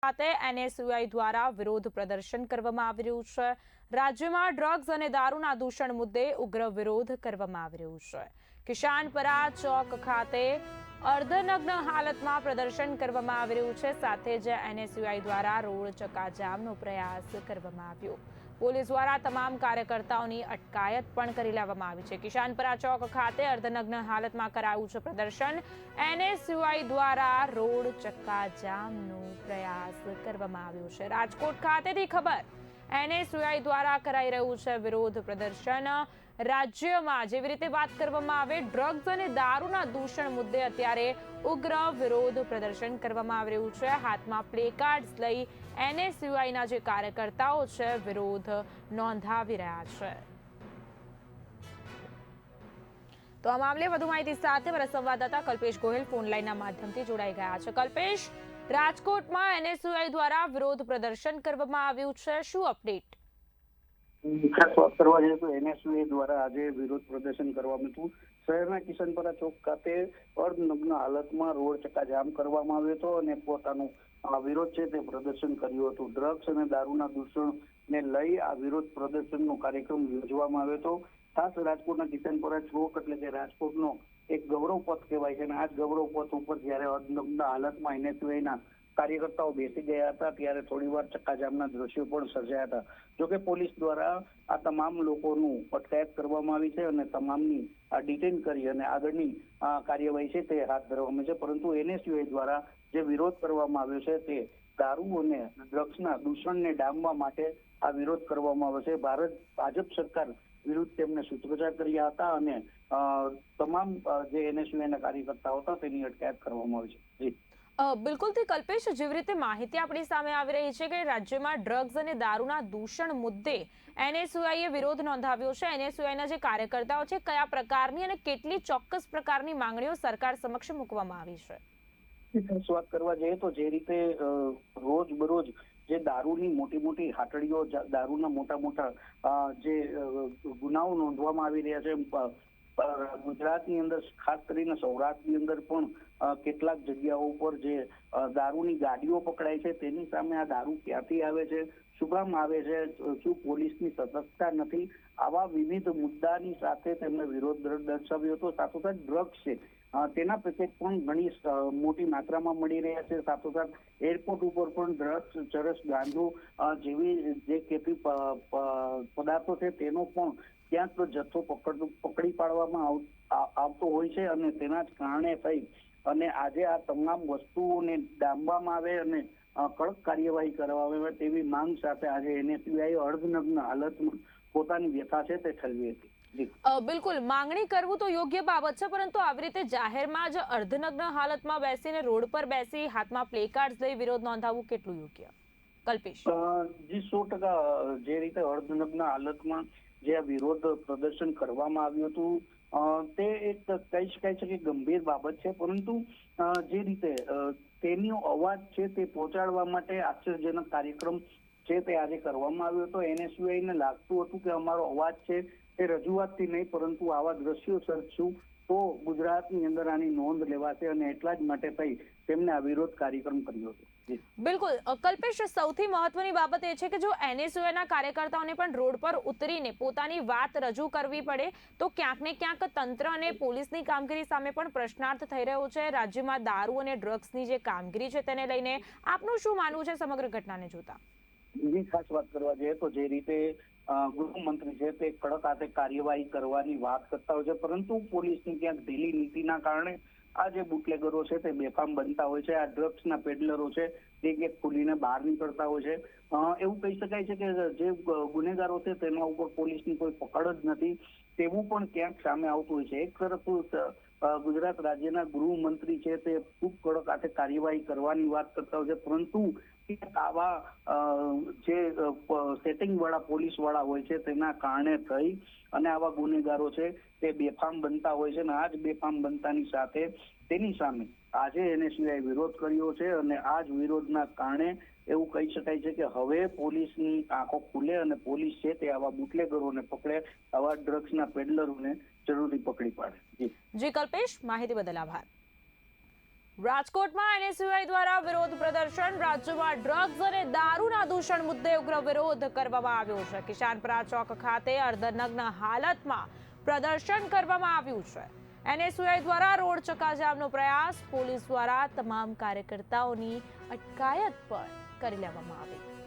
ખાતે એનએસયુઆઈ દ્વારા વિરોધ પ્રદર્શન કરવામાં આવી રહ્યું છે। રાજ્યમાં ડ્રગ્સ અને દારૂના દૂષણ મુદ્દે ઉગ્ર વિરોધ કરવામાં આવી રહ્યું છે। કિસાનપરા ચોક ખાતે અર્ધનગ્ન હાલતમાં પ્રદર્શન કરવામાં આવી રહ્યું છે। સાથે જ એનએસયુઆઈ દ્વારા રોડ ચક્કાજામનો પ્રયાસ કરવામાં આવ્યો। પોલીસ દ્વારા તમામ કાર્યકર્તાઓની અટકાયત પણ કરી લેવામાં આવી છે। કિસાનપરા ચોક ખાતે અર્ધનગ્ન હાલતમાં કરાયું છે પ્રદર્શન। એનએસયુઆઈ દ્વારા રોડ ચક્કાજામનો પ્રયાસ કરવામાં આવ્યો છે। રાજકોટ ખાતેથી ખબર, એનએસયુઆઈ દ્વારા કરાઈ રહ્યું છે વિરોધ પ્રદર્શન। રાજ્યમાં જેવી રીતે વાત કરવામાં આવે ડ્રગ્સ અને દારૂના દૂષણ મુદ્દે અત્યારે ઉગ્ર વિરોધ પ્રદર્શન કરવામાં આવી રહ્યું છે। હાથમાં પ્લેકાર્ડ્સ લઈ એનએસયુઆઈના જે કાર્યકર્તાઓ છે વિરોધ નોંધાવી રહ્યા છે। તો આ મામલે વધુ માહિતી સાથે મારા સંવાદદાતા કલ્પેશ ગોહિલ ફોન લાઈનના માધ્યમથી જોડાઈ ગયા છે। કલ્પેશ, રાજકોટમાં એનએસયુઆઈ દ્વારા વિરોધ પ્રદર્શન કરવામાં આવ્યું છે, શું અપડેટ? ખાસ વાત કરવા જઈએ તો એનએસયુઆઈ દ્વારા આજે વિરોધ પ્રદર્શન કરવામાં આવ્યું। શહેરના કિશનપરા ચોક ખાતે અર્ધનગ્ન હાલતમાં રોડ ચક્કાજામ કરવામાં આવ્યો હતો અને પોતાનું વિરોધ છે તે પ્રદર્શન કર્યું હતું। ડ્રગ્સ અને દારૂના દૂષણને લઈ આ વિરોધ પ્રદર્શનનો કાર્યક્રમ યોજવામાં આવ્યો હતો। ખાસ રાજકોટના કિશનપરા ચોક એટલે કે રાજકોટનો એક ગૌરવ પથ કહેવાય છે અને આ ગૌરવ પથ ઉપર જયારે અર્ધનગ્ન હાલતમાં એનએસયુઆઈના કાર્યકર્તાઓ બેસી ગયા હતા ત્યારે થોડીવાર ચક્કાજામના દ્રશ્યો પણ સર્જાયા હતા। જોકે પોલીસ દ્વારા આ તમામ લોકોનું અટકાયત કરવામાં આવી છે અને તમામની ડિટેન કરી અને આગળની કાર્યવાહી છે તે હાથ ધરવામાં છે। પરંતુ એનએસયુઆઈ દ્વારા જે વિરોધ કરવામાં આવ્યો છે તે દારૂ અને ડ્રગ્સના દૂષણને ડામવા માટે આ વિરોધ કરવામાં આવ્યો છે। ભાજપ સરકાર વિરુદ્ધ તેમને સૂત્રોચ્ચાર કર્યા હતા અને તમામ જે એનએસયુઆઈના કાર્યકર્તાઓ હતા તેની અટકાયત કરવામાં આવી છે। બિલકુલથી કલ્પેશ, જેવી રીતે માહિતી આપણી સામે આવી રહી છે કે રાજ્યમાં ડ્રગ્સ અને દારૂના દૂષણ મુદ્દે એનએસયુઆઈએ વિરોધ નોંધાવ્યો છે। એનએસયુઆઈના જે કાર્યકર્તાઓ છે કયા પ્રકારની અને કેટલી ચોક્કસ પ્રકારની માંગણીઓ સરકાર સમક્ષ મૂકવામાં આવી છે? વાત કરવા જઈએ તો જે રીતે રોજ બરોજ જે દારૂની મોટી મોટી હાટડીઓ, દારૂના મોટા જે ગુનાઓ નોંધવામાં આવી રહ્યા છે, ગુજરાતની અંદર ખાસ કરીને સૌરાષ્ટ્રની અંદર પણ કેટલાક જગ્યાઓ ઉપર જે દારૂની ગાડીઓ પકડાય છે તેની સામે આ દારૂ ક્યાંથી આવે છે, શું કામ આવે છે, શું પોલીસની સતર્કતા નથી, આવા વિવિધ મુદ્દાની સાથે તેમણે વિરોધ દર્શાવ્યો હતો। સાથોસાથ ડ્રગ્સ છે તેના પેકેટ પણ ઘણી મોટી માત્રામાં મળી રહ્યા છે। સાથોસાથ એરપોર્ટ ઉપર પણ ડ્રગ્સ, ચરસ, ગાંજો જેવી જે ખેતી પદાર્થો છે તેનો પણ ક્યાંક જથ્થો પકડી પાડવામાં આવતો હોય છે અને તેના જ કારણે થઈ અને આજે આ તમામ વસ્તુઓને ડામવામાં આવે અને કડક કાર્યવાહી કરવામાં આવે તેવી માંગ સાથે આજે એનએસયુઆઈ અર્ધનગ્ન હાલતમાં પોતાની વ્યથા છે તે ઠલવી હતી। બિલકુલ, માંગણી કરવું તો યોગ્ય બાબત છે, પરંતુ આવી રીતે જાહેરમાં જ અર્ધનગ્ન હાલતમાં બેસીને રોડ પર બેસી હાથમાં પ્લેકાર્ડ્સ લઈ વિરોધ નોંધાવવું કેટલું યોગ્ય? કલ્પેશ જી 100% જે રીતે અર્ધનગ્ન હાલતમાં જે વિરોધ પ્રદર્શન કરવામાં આવ્યું હતું તે એક કહી શકાય છે કે ગંભીર બાબત છે, પરંતુ જે રીતે તેનો અવાજ છે તે પહોંચાડવા માટે આશ્ચર્યજનક કાર્યક્રમ છે તે આજે કરવામાં આવ્યો હતો। એનએસયુઆઈને લાગતું હતું કે અમારો અવાજ છે તે રજૂઆતથી નહીં પરંતુ આવા દ્રશ્યો સર્જશું તો ગુજરાતની અંદર આની નોંધ લેવાશે અને એટલા જ માટે થઈ તેમને આ વિરોધ કાર્યક્રમ કર્યો હતો। બિલકુલ કલ્પેશ, સૌથી મહત્વની બાબત એ છે કે જો એનએસયુઆઈના કાર્યકર્તાઓને પણ રોડ પર ઉતરીને પોતાની વાત રજૂ કરવી પડે તો ક્યાંક ને ક્યાંક તંત્ર અને પોલીસની કામગીરી સામે પણ પ્રશ્નાર્થ થઈ રહ્યો છે। રાજ્યમાં દારૂ અને ડ્રગ્સની જે કામગીરી છે તેને લઈને આપનું શું માનવું છે સમગ્ર ઘટનાને જોતા? બીજી ખાસ વાત કરવા જઈએ તો જે રીતે ગૃહમંત્રી છે તે કડક હાથે કાર્યવાહી કરવાની વાત કરતા હોય છે, પરંતુ પોલીસની ક્યાંક ઢીલી નીતિના કારણે આ જે બુટલેગરો છે તે બેફામ બનતા હોય છે। આ ડ્રગ્સના પેડલરો છે તે ક્યાંક ખુલીને બહાર નીકળતા હોય છે। એવું કહી શકાય છે કે જે ગુનેગારો છે તેના ઉપર પોલીસની કોઈ પકડ જ નથી તેવું પણ ક્યાંક સામે આવતું હોય છે। એક તરફ ગુજરાત રાજ્યના ગૃહમંત્રી છે તે ખૂબ કડક હાથે કાર્યવાહી કરવાની વાત કરતા હોય છે, પરંતુ આવા જે સેટિંગ વાળા પોલીસ વાળા હોય છે તેના કારણે થઈ અને આવા ગુનેગારો છે તે બેફામ બનતા હોય છે અને આ જ બેફામ બનતાની સાથે તેની સામે આજે એનએસયુઆઈ વિરોધ કર્યો છે અને આ જ વિરોધના કારણે એવું કહી શકાય છે કે હવે પોલીસની આંખો ખુલે અને પોલીસ છે તે આવા બુટલેગરોને પકડે, આવા ડ્રગ્સના પેડલરોને જરૂરથી પકડી પાડે। જી કલ્પેશ, માહિતી બદલ આભાર। રાજકોટમાં એનએસયુઆઈ દ્વારા વિરોધ પ્રદર્શન. રાજ્યમાં ડ્રગ્સ અને દારૂના દૂષણ મુદ્દે ઉગ્ર વિરોધ કરવામાં આવ્યો છે. કિસાનપરા ચોક ખાતે અર્ધનગ્ન હાલતમાં પ્રદર્શન કરવામાં આવ્યું છે. એનએસયુઆઈ દ્વારા રોડ ચક્કાજામનો પ્રયાસ. પોલીસ દ્વારા તમામ કાર્યકર્તાઓની અટકાયત પણ કરી લેવામાં આવી.